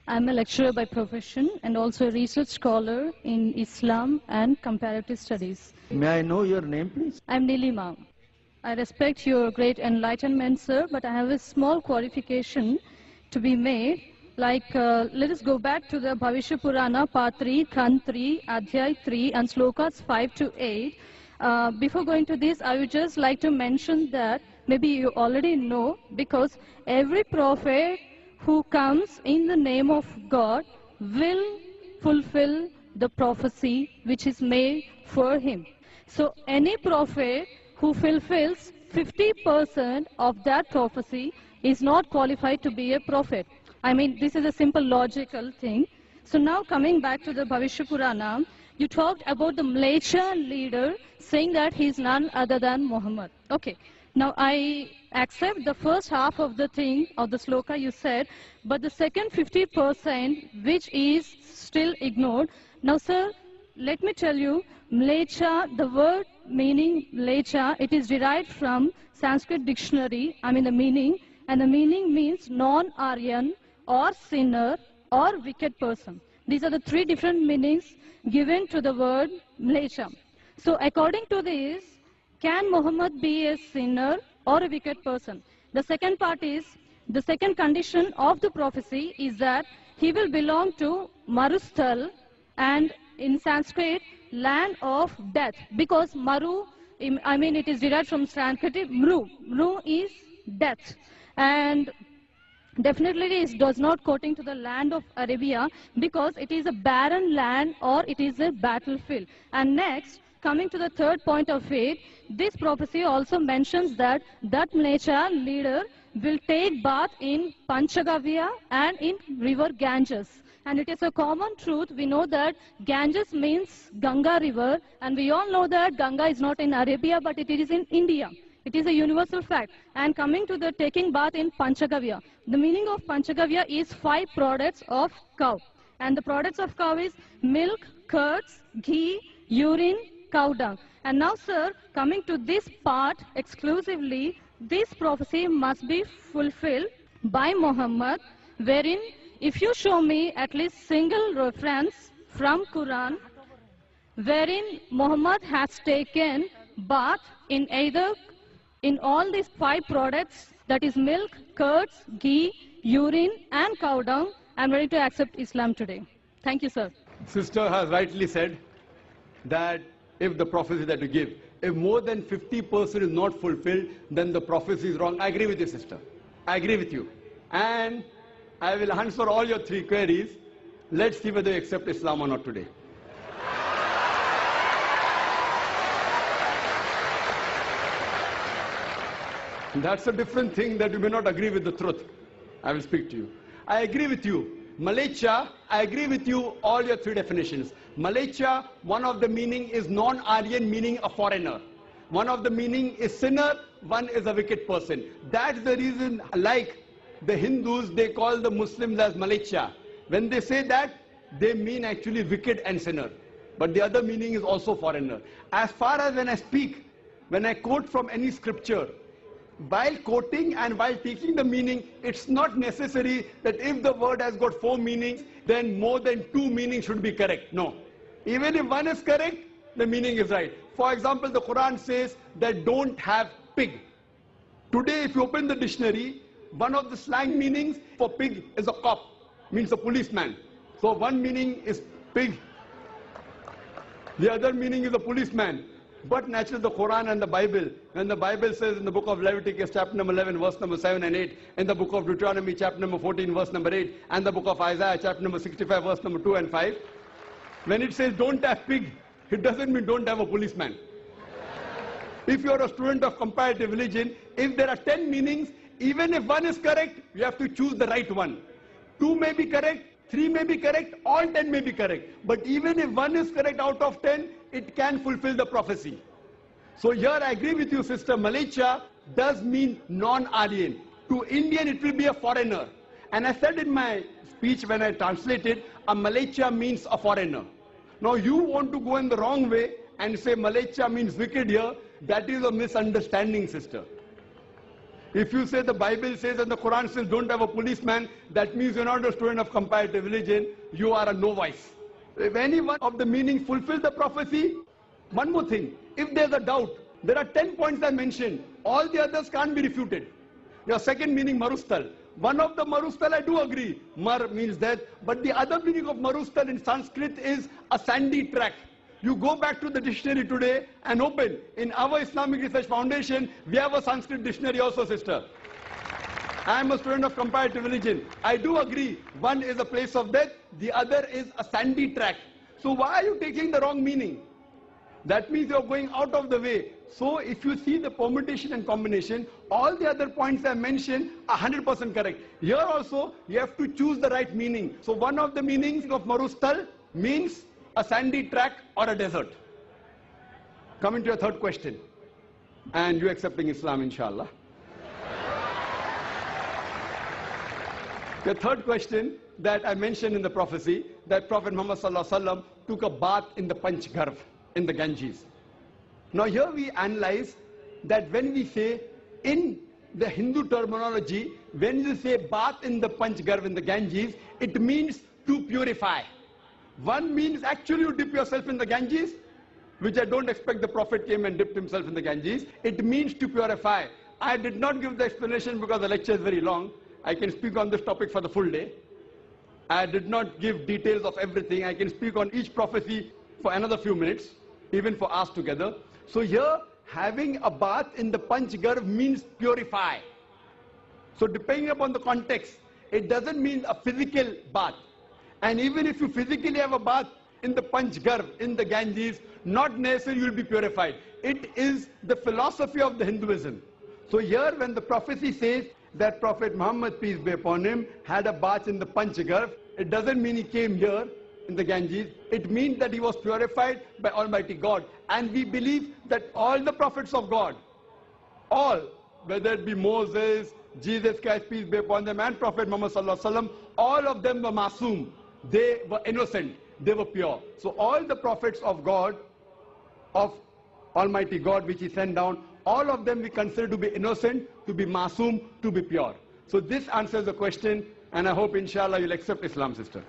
I'm a lecturer by profession and also a research scholar in Islam and comparative studies. May I know your name, please? I'm Nilima. I respect your great enlightenment, sir, but I have a small qualification to be made. Let us go back to the Bhavishya Purana, Part 3, Khand 3, Adhyay 3, and Slokas 5 to 8. Before going to this, I would just like to mention that maybe you already know, because every prophet who comes in the name of God will fulfill the prophecy which is made for him. So any prophet who fulfills 50% of that prophecy is not qualified to be a prophet. I mean, this is a simple logical thing. So now coming back to the Bhavishya Purana, you talked about the Mleccha leader saying that he is none other than Muhammad. Okay. Now I accept the first half of the thing, of the sloka you said, but the second 50% which is still ignored. Now sir, let me tell you, Mleccha, the word meaning Mleccha, it is derived from Sanskrit dictionary, the meaning, and the meaning means non-Aryan or sinner or wicked person. These are the three different meanings given to the word Mleccha. So according to this, can Muhammad be a sinner or a wicked person? The second part is, the second condition of the prophecy is that he will belong to Marusthal, and in Sanskrit, land of death, because Maru, it is derived from Sanskrit, Mru. Mru is death. And definitely it does not quoting to the land of Arabia, because it is a barren land or it is a battlefield. And next, coming to the third point of it, this prophecy also mentions that Mleccha leader will take bath in Panchagavya and in river Ganges. And it is a common truth. We know that Ganges means Ganga river, and we all know that Ganga is not in Arabia, but it is in India. It is a universal fact. And coming to the taking bath in Panchagavya, the meaning of Panchagavya is 5 products of cow. And the products of cow is milk, curds, ghee, urine, cow dung. And now sir, coming to this part exclusively, this prophecy must be fulfilled by Muhammad, wherein if you show me at least single reference from Quran, wherein Muhammad has taken bath in either in all these 5 products, that is milk, curds, ghee, urine and cow dung, I am ready to accept Islam today. Thank you, sir. Sister has rightly said that if the prophecy that you give, if more than 50% is not fulfilled, then the prophecy is wrong. I agree with you, sister. I agree with you. And I will answer all your 3 queries. Let's see whether you accept Islam or not today. That's a different thing, that you may not agree with the truth. I will speak to you. I agree with you. Mleccha, I agree with you, all your 3 definitions. Mleccha, one of the meaning is non-Aryan, meaning a foreigner. One of the meaning is sinner, one is a wicked person. That's the reason, like the Hindus, they call the Muslims as Mleccha. When they say that, they mean actually wicked and sinner. But the other meaning is also foreigner. As far as when I speak, when I quote from any scripture, while quoting and while teaching the meaning, it's not necessary that if the word has got 4 meanings, then more than 2 meanings should be correct. No. Even if one is correct, the meaning is right. For example, the Quran says that don't have pig. Today, if you open the dictionary, one of the slang meanings for pig is a cop, means a policeman. So one meaning is pig, the other meaning is a policeman. But naturally the Quran and the Bible, when the Bible says in the book of Leviticus chapter number 11 verse number 7 and 8, in the book of Deuteronomy chapter number 14 verse number 8, and the book of Isaiah chapter number 65 verse number 2 and 5, when it says don't have pig, it doesn't mean don't have a policeman. If you are a student of comparative religion, if there are 10 meanings, even if one is correct, you have to choose the right one. 2 may be correct, 3 may be correct, all 10 may be correct. But even if one is correct out of 10, it can fulfill the prophecy. So here I agree with you, sister. Mleccha does mean non-Aryan. To Indian, it will be a foreigner. And I said in my speech when I translated, a Mleccha means a foreigner. Now you want to go in the wrong way and say Mleccha means wicked here. That is a misunderstanding, sister. If you say the Bible says and the Quran says don't have a policeman, that means you're not a student of comparative religion, you are a novice. If any one of the meanings fulfill the prophecy, one more thing, if there's a doubt, there are 10 points I mentioned, all the others can't be refuted. Your second meaning, marustal. One of the marustal I do agree, mar means death, but the other meaning of marustal in Sanskrit is a sandy track. You go back to the dictionary today and open. In our Islamic Research Foundation, we have a Sanskrit dictionary also, sister. I am a student of comparative religion. I do agree, one is a place of death, the other is a sandy track. So why are you taking the wrong meaning? That means you're going out of the way. So if you see the permutation and combination, all the other points I mentioned are 100% correct. Here also, you have to choose the right meaning. So one of the meanings of marustal means a sandy track or a desert. Coming to your third question. And you accepting Islam, inshallah. The third question that I mentioned in the prophecy, that Prophet Muhammad sallallahu alaihi wasallam took a bath in the Panch Garv, in the Ganges. Now here we analyze that when we say, in the Hindu terminology, when you say bath in the Panch Garv, in the Ganges, it means to purify. One means actually you dip yourself in the Ganges, which I don't expect the Prophet came and dipped himself in the Ganges. It means to purify. I did not give the explanation because the lecture is very long. I can speak on this topic for the full day. I did not give details of everything. I can speak on each prophecy for another few minutes, even for us together. So here, having a bath in the Panch Garv means purify. So depending upon the context, it doesn't mean a physical bath. And even if you physically have a bath in the Panch Garv, in the Ganges, not necessarily you will be purified. It is the philosophy of the Hinduism. So here when the prophecy says that Prophet Muhammad, peace be upon him, had a bath in the Panch Garv, it doesn't mean he came here in the Ganges. It means that he was purified by Almighty God. And we believe that all the prophets of God, all, whether it be Moses, Jesus Christ, peace be upon them, and Prophet Muhammad sallallahu alaihi wasallam, all of them were masoom. They were innocent. They were pure. So all the prophets of God, of Almighty God, which he sent down, all of them we consider to be innocent, to be masoom, to be pure. So this answers the question, and I hope inshallah you'll accept Islam, sister.